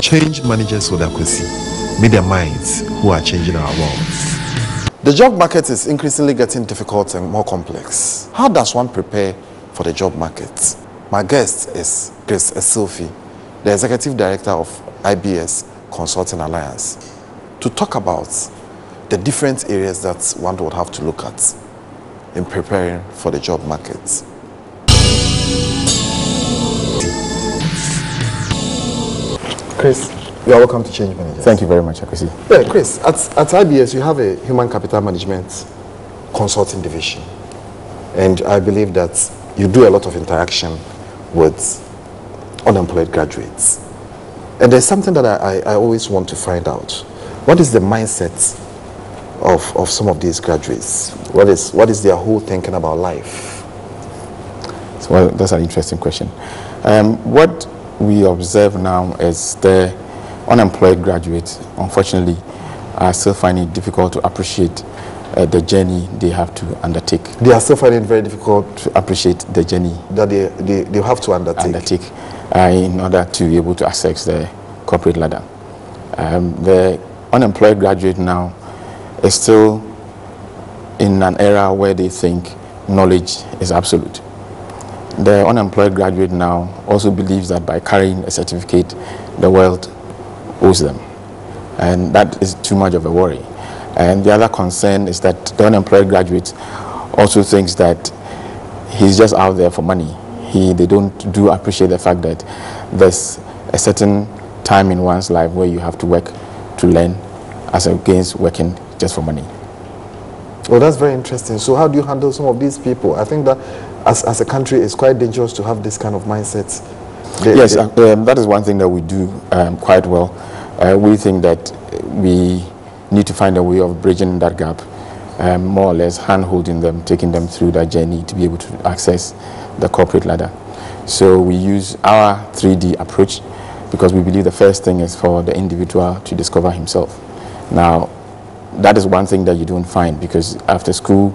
Change managers with Akwesi, meet the minds who are changing our worlds. The job market is increasingly getting difficult and more complex. How does one prepare for the job market? My guest is Essilfie, the Executive Director of IBS Consulting Alliance, to talk about the different areas that one would have to look at in preparing for the job market. Chris, you are welcome to Change Managers. Thank you very much, Akwesi. Yeah, Chris, at IBS you have a human capital management consulting division, and I believe that you do a lot of interaction with unemployed graduates. And there's something that I always want to find out. What is the mindset of some of these graduates? What is their whole thinking about life? So, well, that's an interesting question. What we observe now is the unemployed graduates, unfortunately, are still finding it difficult to appreciate the journey they have to undertake. They are still finding it very difficult to appreciate the journey that they have to undertake in order to be able to access the corporate ladder. The unemployed graduate now is still in an era where they think knowledge is absolute. The unemployed graduate now also believes that by carrying a certificate, the world owes them. And that is too much of a worry. And the other concern is that the unemployed graduate also thinks that he's just out there for money. They don't appreciate the fact that there's a certain time in one's life where you have to work to learn as against working just for money. Well, that's very interesting. So how do you handle some of these people? I think that as a country, it's quite dangerous to have this kind of mindset. Yes, that is one thing that we do quite well. We think that we need to find a way of bridging that gap, more or less hand-holding them, taking them through that journey to be able to access the corporate ladder. So we use our 3D approach because we believe the first thing is for the individual to discover himself. Now, that is one thing that you don't find because after school,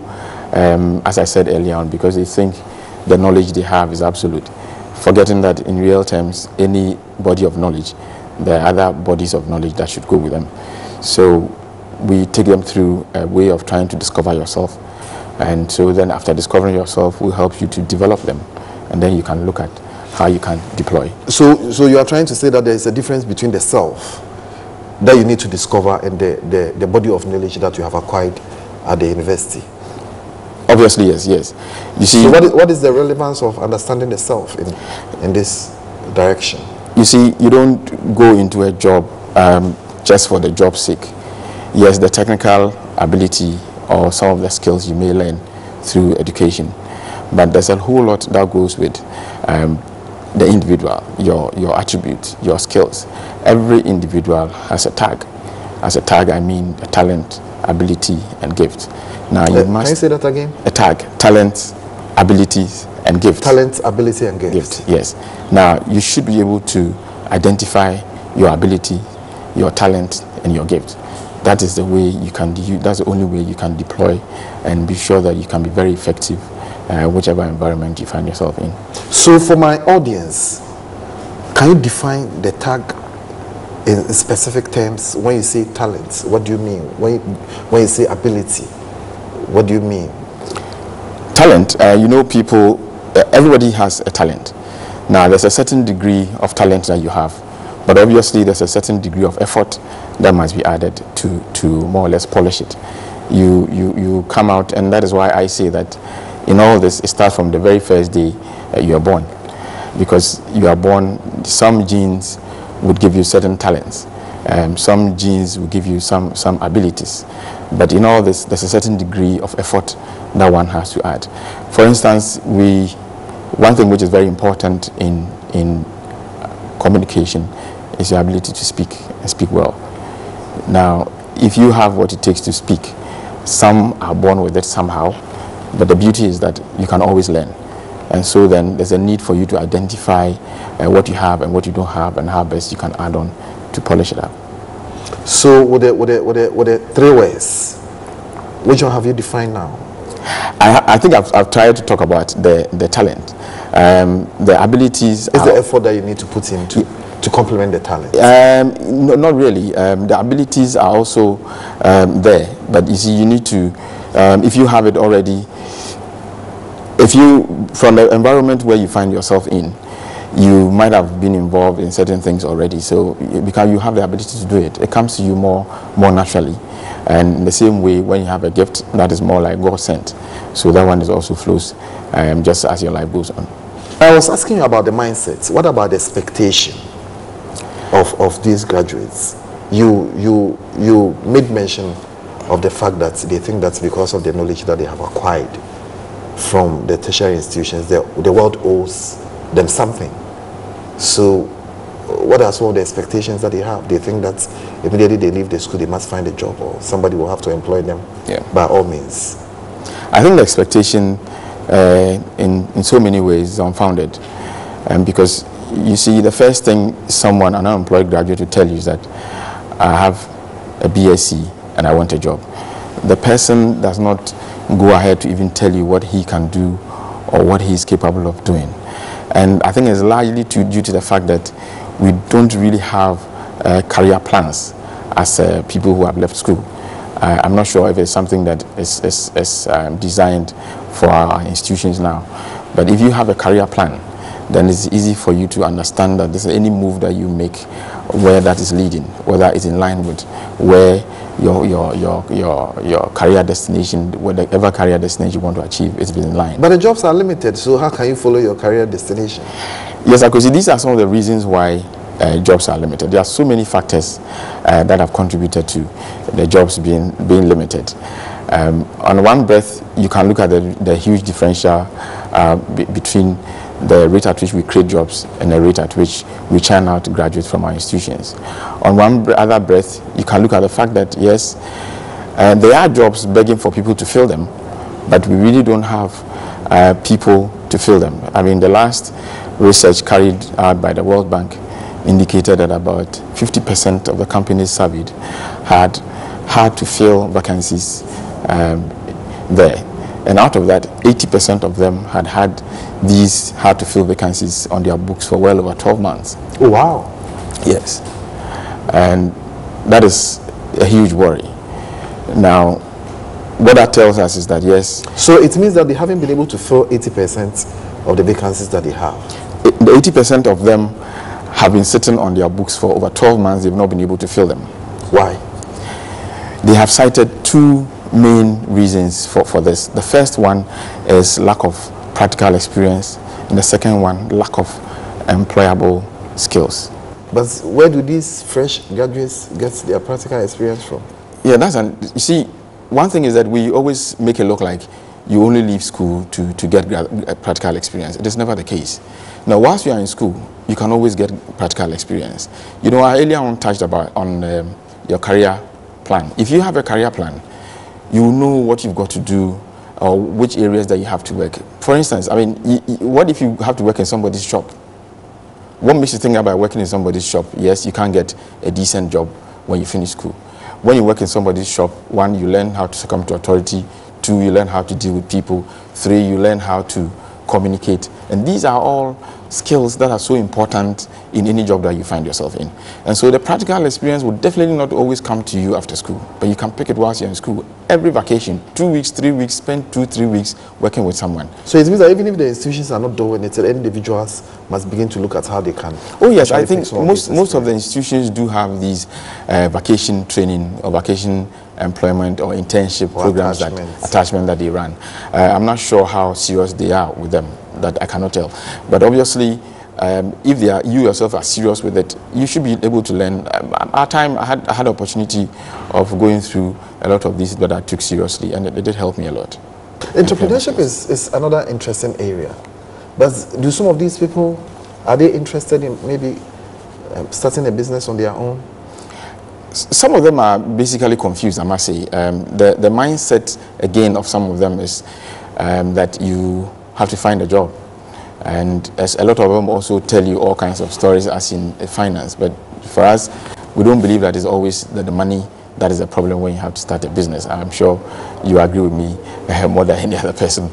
as I said earlier on, because they think the knowledge they have is absolute, forgetting that in real terms, any body of knowledge, there are other bodies of knowledge that should go with them. So we take them through a way of trying to discover yourself. And so then after discovering yourself, we'll help you to develop them. And then you can look at how you can deploy. So you are trying to say that there is a difference between the self that you need to discover and the body of knowledge that you have acquired at the university? Obviously, yes. You see, so what is the relevance of understanding the self in this direction? You see, you don't go into a job just for the job's sake. Yes, the technical ability or some of the skills you may learn through education, but there's a whole lot that goes with the individual, your attributes, your skills. Every individual has a tag. As a tag, I mean a talent, ability, and gift. Now you must. Can you say that again? A tag: talent, abilities, and gift. Talent, ability, and gift. Yes. Now you should be able to identify your ability, your talent, and your gift. That is the way you can. That's the only way you can deploy, and be sure that you can be very effective, whichever environment you find yourself in. So, for my audience, can you define the tag in specific terms? When you say talent, what do you mean? When you say ability, what do you mean? Talent, people, everybody has a talent. Now, there's a certain degree of talent that you have, but obviously there's a certain degree of effort that must be added to more or less polish it. You come out, and that is why I say that in all this, it starts from the very first day you are born. Because you are born, some genes would give you certain talents. Some genes will give you some abilities. But in all this, there's a certain degree of effort that one has to add. For instance, one thing which is very important in communication is your ability to speak and speak well. Now, if you have what it takes to speak, some are born with it somehow, but the beauty is that you can always learn. And so then there's a need for you to identify what you have and what you don't have and how best you can add on to polish it up. So with the 3 ways, which one have you defined now? I think I've tried to talk about the talent. The abilities. It's the effort that you need to put into to complement the talent? No, not really. The abilities are also there, but you see, you need to, if you have it already, if you, from the environment where you find yourself in, you might have been involved in certain things already, so because you have the ability to do it, it comes to you more naturally. And in the same way, when you have a gift, that is more like God sent. So that one is also flows just as your life goes on. I was asking you about the mindset. What about the expectation of these graduates? You made mention of the fact that they think that because of the knowledge that they have acquired from the tertiary institutions, the world owes them something. So what are some of the expectations that they have? They think that immediately they leave the school, they must find a job, or somebody will have to employ them by all means. I think the expectation in so many ways is unfounded. Because you see, the first thing someone, an unemployed graduate, will tell you is that I have a BSc and I want a job. The person does not go ahead to even tell you what he can do or what he is capable of doing. And I think it's largely due to the fact that we don't really have career plans as people who have left school. I'm not sure if it's something that is designed for our institutions now. But if you have a career plan, then it's easy for you to understand that there's any move that you make, where that is leading, whether it's in line with where your career destination, whatever career destination you want to achieve, is in line. But the jobs are limited, so how can you follow your career destination? Yes, because these are some of the reasons why jobs are limited. There are so many factors that have contributed to the jobs being limited. On one breath, you can look at the huge differential between the rate at which we create jobs and the rate at which we churn out graduates from our institutions. On one other breath, you can look at the fact that, yes, there are jobs begging for people to fill them, but we really don't have people to fill them. I mean, the last research carried out by the World Bank indicated that about 50% of the companies surveyed had to fill vacancies there. And out of that, 80% of them had these hard-to-fill vacancies on their books for well over 12 months. Oh, wow. Yes. And that is a huge worry. Now, what that tells us is that, yes... So it means that they haven't been able to fill 80% of the vacancies that they have? The 80% of them have been sitting on their books for over 12 months. They've not been able to fill them. Why? They have cited two main reasons for this. The first one is lack of practical experience, and the second one, lack of employable skills. But where do these fresh graduates get their practical experience from? Yeah, you see, one thing is that we always make it look like you only leave school to get practical experience. It is never the case. Now, whilst you are in school, you can always get practical experience. You know, I earlier on touched on your career plan. If you have a career plan, you will know what you've got to do or which areas that you have to work. For instance, I mean, what if you have to work in somebody's shop? What makes you think about working in somebody's shop? Yes, you can't get a decent job when you finish school. When you work in somebody's shop, one, you learn how to succumb to authority. Two, you learn how to deal with people. Three, you learn how to communicate. And these are all skills that are so important in any job that you find yourself in. And so the practical experience will definitely not always come to you after school, but you can pick it whilst you're in school. Every vacation, 2 weeks, 3 weeks, spend 2-3 weeks working with someone. So it means that even if the institutions are not doing it, individuals must begin to look at how they can. Oh yes, I think most of the institutions do have these vacation training or vacation employment or internship programs, attachment that they run. I'm not sure how serious they are with them. That I cannot tell, but obviously if you yourself are serious with it, you should be able to learn. At time I had the opportunity of going through a lot of these that I took seriously, and it did help me a lot. Entrepreneurship is another interesting area, but do some of these people, are they interested in maybe starting a business on their own? Some of them are basically confused, I must say. The mindset again of some of them is that you have to find a job, and as a lot of them also tell you all kinds of stories as in finance, but for us, we don't believe that it's always the money that is a problem when you have to start a business. I'm sure you agree with me more than any other person.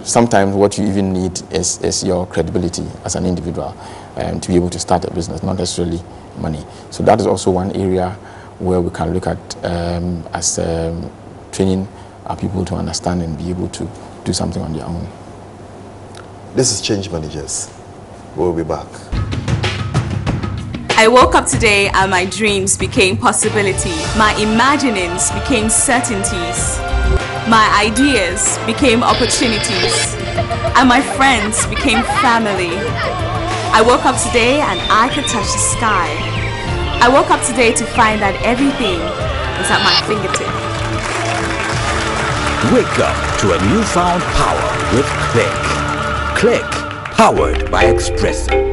Sometimes what you even need is your credibility as an individual. to be able to start a business, not necessarily money. So that is also one area where we can look at as training our people to understand and be able to do something on their own. This is Change Managers. We'll be back. I woke up today and my dreams became possibility. My imaginings became certainties. My ideas became opportunities. And my friends became family. I woke up today and I could touch the sky. I woke up today to find that everything is at my fingertips. Wake up to a newfound power with Click. Click, powered by Espresso.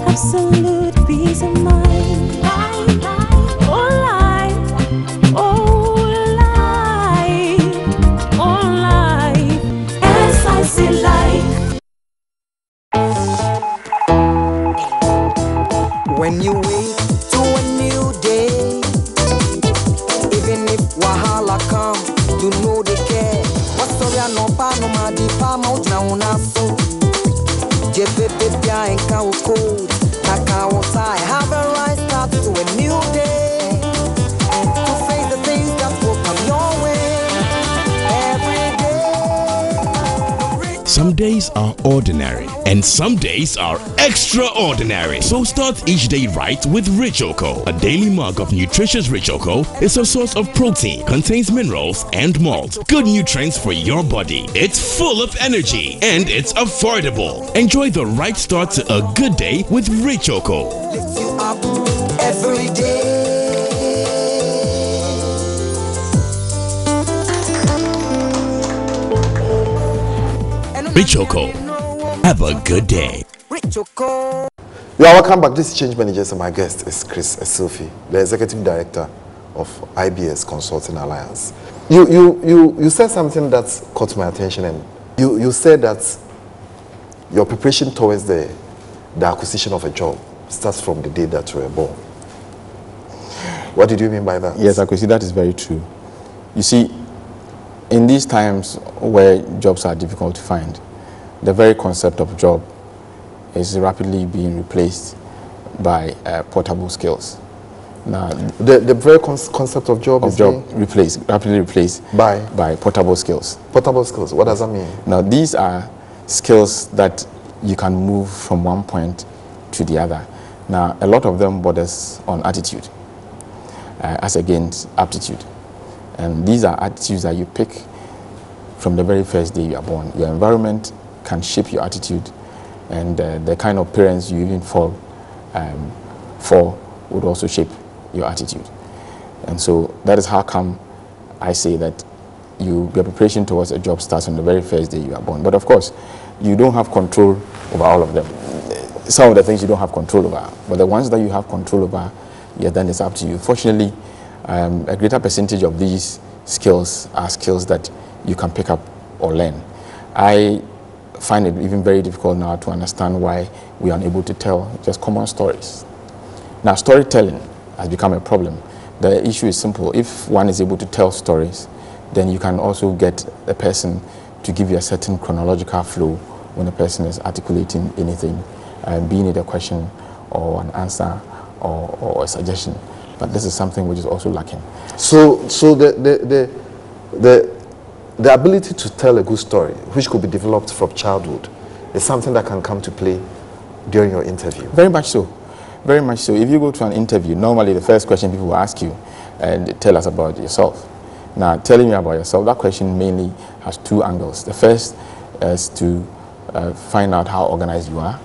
Absolute peace of mind. Oh life, oh life, oh life, as I see life. When you wake to a new day, even if wahala come, you know they care. What's the real no pa no ma di pa ma na una so. Je bebe bia en ka o cold. I have a right start to a new day, to face the things that will come your way every day. Some days are ordinary and some days are extraordinary. So start each day right with Rich Oko. A daily mug of nutritious Rich Oko is a source of protein, contains minerals and malt. Good nutrients for your body. It's full of energy and it's affordable. Enjoy the right start to a good day with Rich Oko. Lift you up every day. Rich Oko. Have a good day. You are welcome back. This is Change Managers and my guest is Chris Essilfie, the Executive Director of IBS Consulting Alliance. You said something that caught my attention, and you said that your preparation towards the acquisition of a job starts from the day that you were born. What did you mean by that? Yes, I could see that is very true. You see, in these times where jobs are difficult to find, the very concept of job is rapidly being replaced by portable skills. Now, the very concept of job is rapidly replaced by portable skills. Portable skills. What does that mean? Now, these are skills that you can move from one point to the other. Now, a lot of them borders on attitude as against aptitude. And these are attitudes that you pick from the very first day you are born. Your environment can shape your attitude, and the kind of parents you even fall for would also shape your attitude. And so that is how come I say that your preparation towards a job starts on the very first day you are born. But of course, you don't have control over all of them. Some of the things you don't have control over, but the ones that you have control over, yeah, then it's up to you. Fortunately, a greater percentage of these skills are skills that you can pick up or learn. I find it even very difficult now to understand why we are unable to tell just common stories. Now, storytelling has become a problem. The issue is simple. If one is able to tell stories, then you can also get a person to give you a certain chronological flow when a person is articulating anything, being it a question or an answer or a suggestion. But this is something which is also lacking. So the ability to tell a good story, which could be developed from childhood, is something that can come to play during your interview. Very much so. Very much so. If you go to an interview, normally the first question people will ask you, and tell us about yourself. Now, telling me about yourself, that question mainly has two angles. The first is to find out how organized you are,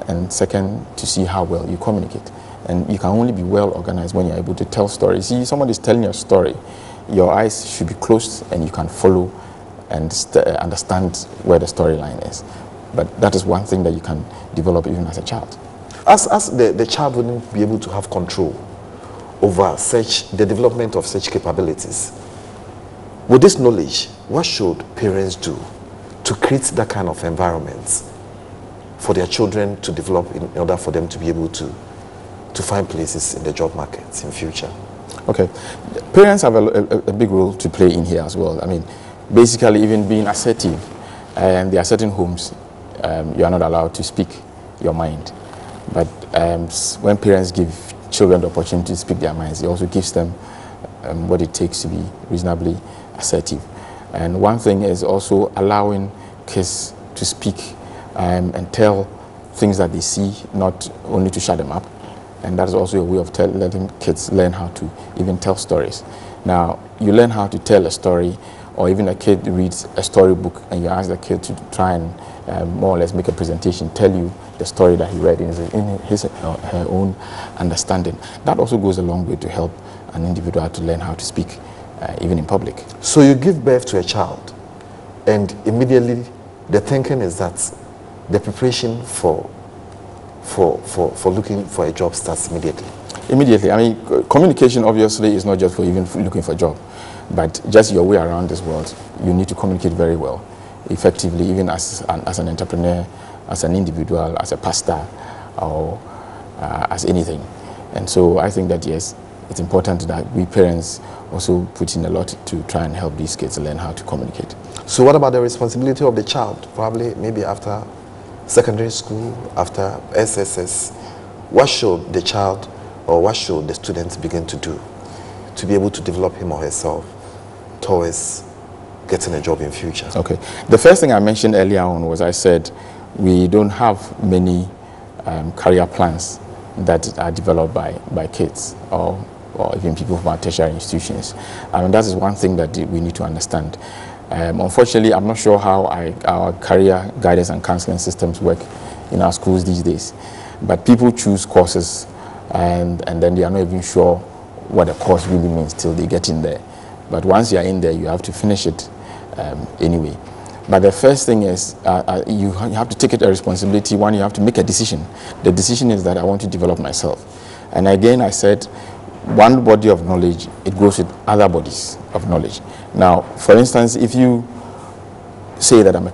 and second, to see how well you communicate. And you can only be well organized when you're able to tell stories. See, somebody is telling you a story, your eyes should be closed and you can follow and understand where the storyline is. But that is one thing that you can develop even as a child. As the child wouldn't be able to have control over the development of such capabilities, with this knowledge, what should parents do to create that kind of environment for their children to develop in order for them to be able to find places in the job market in future? Okay, parents have a big role to play in here as well. I mean, basically even being assertive, and there are certain homes you are not allowed to speak your mind. But when parents give children the opportunity to speak their minds, it also gives them what it takes to be reasonably assertive. And one thing is also allowing kids to speak and tell things that they see, not only to shut them up. And that is also a way of letting kids learn how to even tell stories. Now, you learn how to tell a story, or even a kid reads a storybook and you ask the kid to try and more or less make a presentation, tell you the story that he read in his or her own understanding. That also goes a long way to help an individual to learn how to speak, even in public. So you give birth to a child, and immediately the thinking is that the preparation for looking for a job starts immediately. Immediately. I mean, communication obviously is not just for even looking for a job, but just your way around this world. You need to communicate very well, effectively, even as an entrepreneur, as an individual, as a pastor, or as anything. And so I think that, yes, it's important that we parents also put in a lot to try and help these kids learn how to communicate. So what about the responsibility of the child? Probably maybe after secondary school, after SSS, what should the child or what should the student begin to do to be able to develop him or herself towards getting a job in future? Okay. The first thing I mentioned earlier on was I said we don't have many career plans that are developed by kids or even people from our tertiary institutions. I mean, that is one thing that we need to understand. Unfortunately, I'm not sure how our career guidance and counseling systems work in our schools these days. But people choose courses and then they are not even sure what the course really means till they get in there. But once you are in there, you have to finish it anyway. But the first thing is you have to take it a responsibility. One, you have to make a decision. The decision is that I want to develop myself. And again, I said, one body of knowledge, it goes with other bodies of knowledge. Now, for instance, if you say that I'm a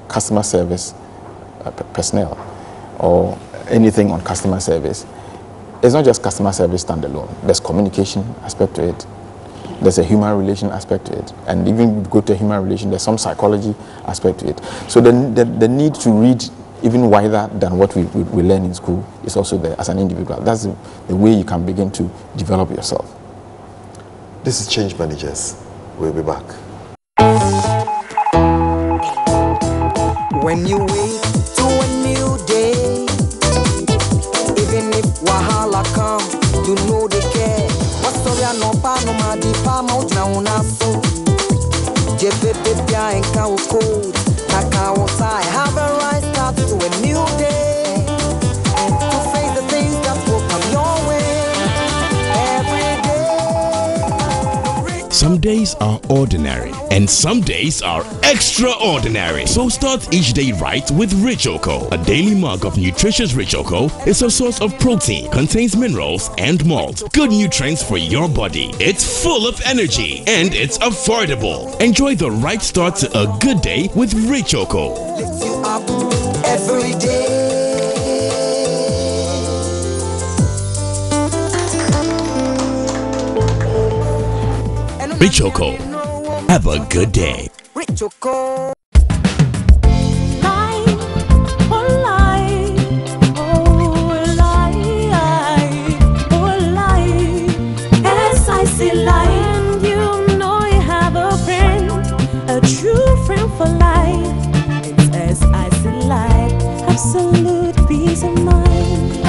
customer service personnel or anything on customer service, it's not just customer service standalone. There's communication aspect to it. There's a human relation aspect to it. And even if you go to a human relation, there's some psychology aspect to it. So the need to read even wider than what we learn in school is also there as an individual. That's the way you can begin to develop yourself. This is Change Managers. We'll be back. When you wake to a new day, even if wahala come, you know they care. What's the real no pa no ma di pa ma na una so. Je bebe bia en ka o cold, na ka o sai. Have a right start to a new day, to face the things that will come your way every day. Some days are ordinary and some days are extraordinary. So start each day right with Rich Oko. A daily mug of nutritious Rich Oko is a source of protein, contains minerals and malt. Good nutrients for your body. It's full of energy and it's affordable. Enjoy the right start to a good day with Rich Oko. Lift you up every day. Rich Oko. Have a good day. Rich Oko. Absolute peace of mind.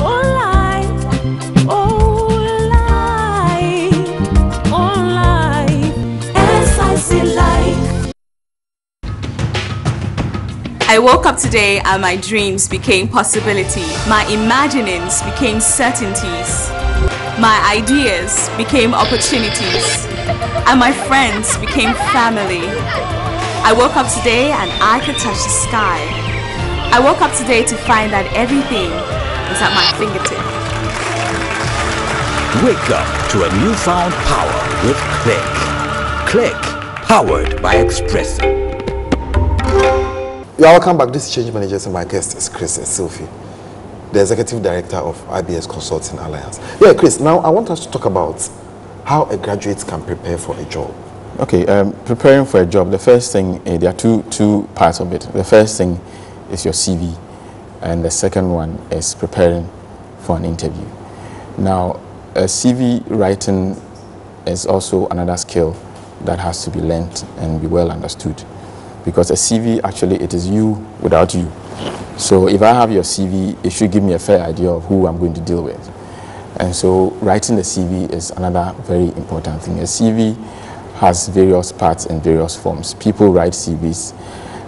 Oh, life, oh, life, oh, life, as I see life. I woke up today and my dreams became possibility. My imaginings became certainties. My ideas became opportunities. And my friends became family. I woke up today and I could touch the sky. I woke up today to find that everything is at my fingertips. Wake up to a newfound power with Click. Click, powered by Expresso. You are welcome back. This is Change Managers, and my guest is Chris Essilfie, the Executive Director of IBS Consulting Alliance. Yeah, Chris, now I want us to talk about how a graduate can prepare for a job. Okay, preparing for a job, the first thing, there are two parts of it. The first thing is your CV, and the second one is preparing for an interview. Now, CV writing is also another skill that has to be learnt and be well understood, because a CV, actually, it is you without you. So if I have your CV, it should give me a fair idea of who I'm going to deal with. And so writing the CV is another very important thing. A CV has various parts and various forms. People write CVs,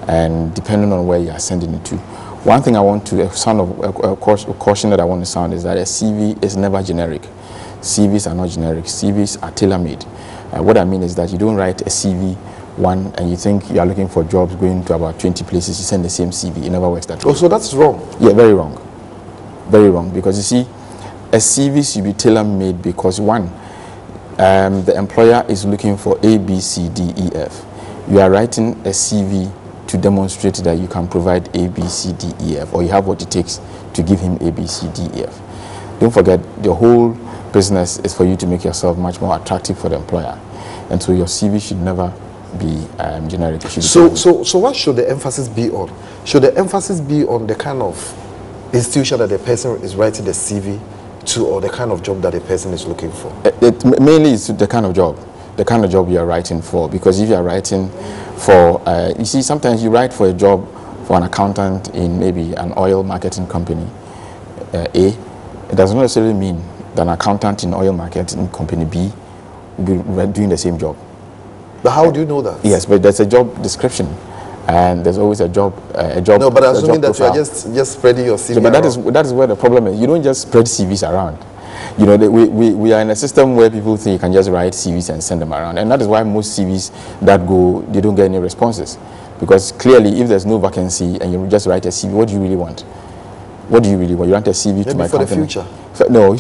and depending on where you are sending it to. One thing I want to sound of a caution that I want to sound is that a CV is never generic. CVs are not generic. CVs are tailor-made. What I mean is that you don't write a CV one and you think you are looking for jobs going to about 20 places, you send the same CV. It never works that way. Oh, so that's wrong? Yeah, very wrong. Very wrong. Because you see, a CV should be tailor-made because one, the employer is looking for A, B, C, D, E, F. You are writing a CV to demonstrate that you can provide A, B, C, D, E, F, or you have what it takes to give him A, B, C, D, E, F. Don't forget, the whole business is for you to make yourself much more attractive for the employer. And so your CV should never be generic. It should be so what should the emphasis be on? Should the emphasis be on the kind of institution that the person is writing the CV to, or the kind of job that the person is looking for? Mainly it's the kind of job you are writing for. Because if you are writing for, you see, sometimes you write for a job for an accountant in maybe an oil marketing company, A, it does not necessarily mean that an accountant in oil marketing company B will be doing the same job. But how do you know that? Yes, but there's a job description, and there's always a job. No, but assuming that you are just spreading your CV. So, but that is where the problem is. You don't just spread CVs around. You know, we are in a system where people think you can just write CVs and send them around, and that is why most CVs that go, they don't get any responses, because clearly, if there's no vacancy and you just write a CV, what do you really want? What do you really want? You want a CV Maybe to my for company? the future. No.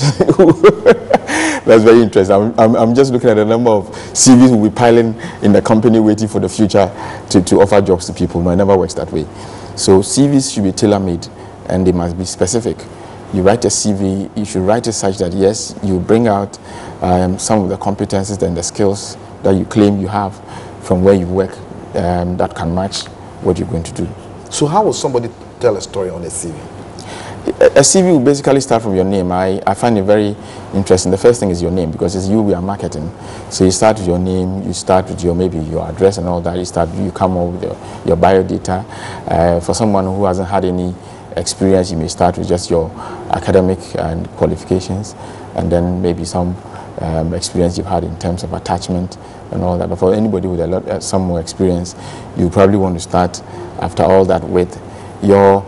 That's very interesting. I'm just looking at the number of CVs we'll be piling in the company waiting for the future to offer jobs to people. No, it never works that way. So CVs should be tailor-made, and they must be specific. You write a CV, you should write it such that, yes, you bring out some of the competencies and the skills that you claim you have from where you work that can match what you're going to do. So how will somebody tell a story on a CV? A CV will basically start from your name. I find it very interesting. The first thing is your name, because it's you we are marketing. So you start with your name, you start with maybe your address and all that. You come up with your bio data. For someone who hasn't had any experience, you may start with just your academic and qualifications, and then maybe some experience you've had in terms of attachment and all that. But for anybody with some more experience, you probably want to start after all that with your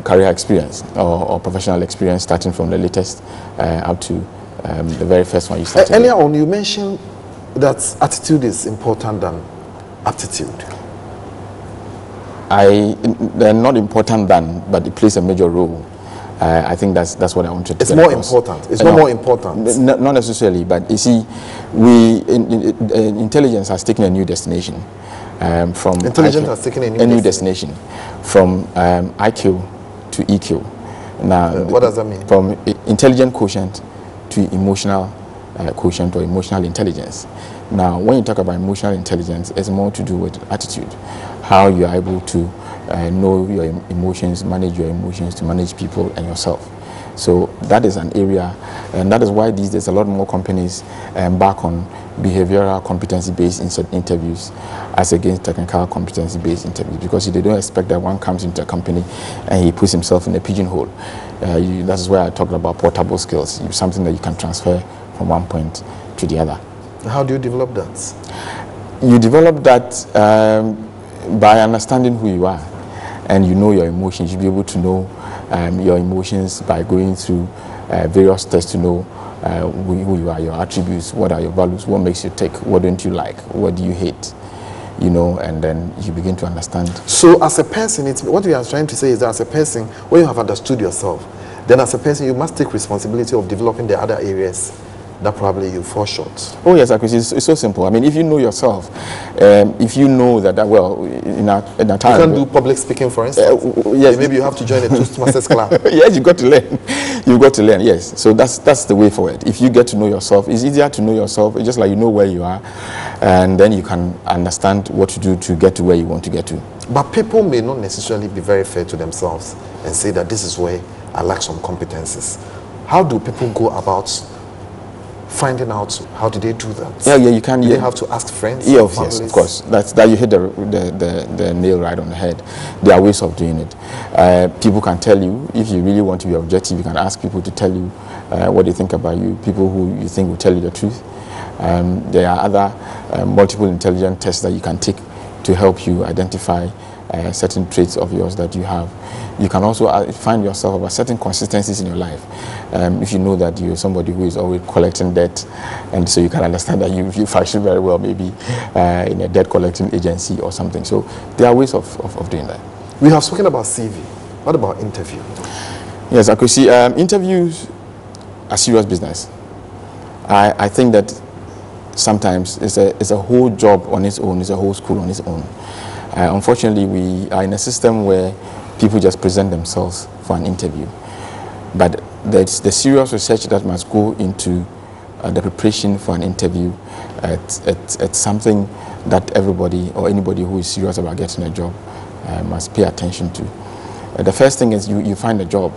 career experience or professional experience, starting from the latest up to the very first one you started. Earlier on, you mentioned that attitude is important than aptitude. They're not important than, but it plays a major role. I think that's what I wanted to It's more important. It's not more important. Not necessarily, but you see, intelligence has taken a new destination. From intelligence has taken a new destination from IQ to EQ. Now, what does that mean? From intelligent quotient to emotional quotient or emotional intelligence. Now, when you talk about emotional intelligence, it's more to do with attitude, how you are able to know your emotions, manage your emotions, to manage people and yourself. So that is an area, and that is why these days a lot more companies embark on behavioral competency-based interviews as against technical competency-based interviews, because they don't expect that one comes into a company and he puts himself in a pigeonhole. That is why I talked about portable skills, something that you can transfer from one point to the other. How do you develop that? You develop that by understanding who you are, and you know your emotions. You'll be able to know your emotions by going through various tests to know who you are, your attributes, what are your values, what makes you tick, what don't you like, what do you hate, you know, and then you begin to understand. So as a person, what we are trying to say is that as a person, when you have understood yourself, then as a person you must take responsibility of developing the other areas that probably you fall short? Oh yes, it's so simple. I mean, if you know yourself, if you know that well, in a time... You can do public speaking, for instance. Yes. Maybe you have to join a Toastmasters club. Yes, you got to learn. You've got to learn, yes. So that's the way forward. If you get to know yourself, it's easier to know yourself. It's just like you know where you are, and then you can understand what to do to get to where you want to get to. But people may not necessarily be very fair to themselves and say that this is where I lack some competencies. How do people go about finding out? How do they do that? Yeah, you can. Do they have to ask friends? Yeah, yes, of course. That you hit the nail right on the head. There are ways of doing it. People can tell you, if you really want to be objective, you can ask people to tell you what they think about you, people who you think will tell you the truth. There are other multiple intelligence tests that you can take to help you identify certain traits of yours that you have. You can also find yourself about certain consistencies in your life. If you know that you're somebody who is always collecting debt, and so you can understand that you function very well maybe in a debt collecting agency or something. So there are ways of doing that. We have spoken about CV. What about interview? Yes, I could see interviews are serious business. I think that sometimes it's a whole job on its own, it's a whole school on its own. Unfortunately, we are in a system where people just present themselves for an interview. But there's the serious research that must go into the preparation for an interview. It's something that everybody or anybody who is serious about getting a job must pay attention to. The first thing is you find a job.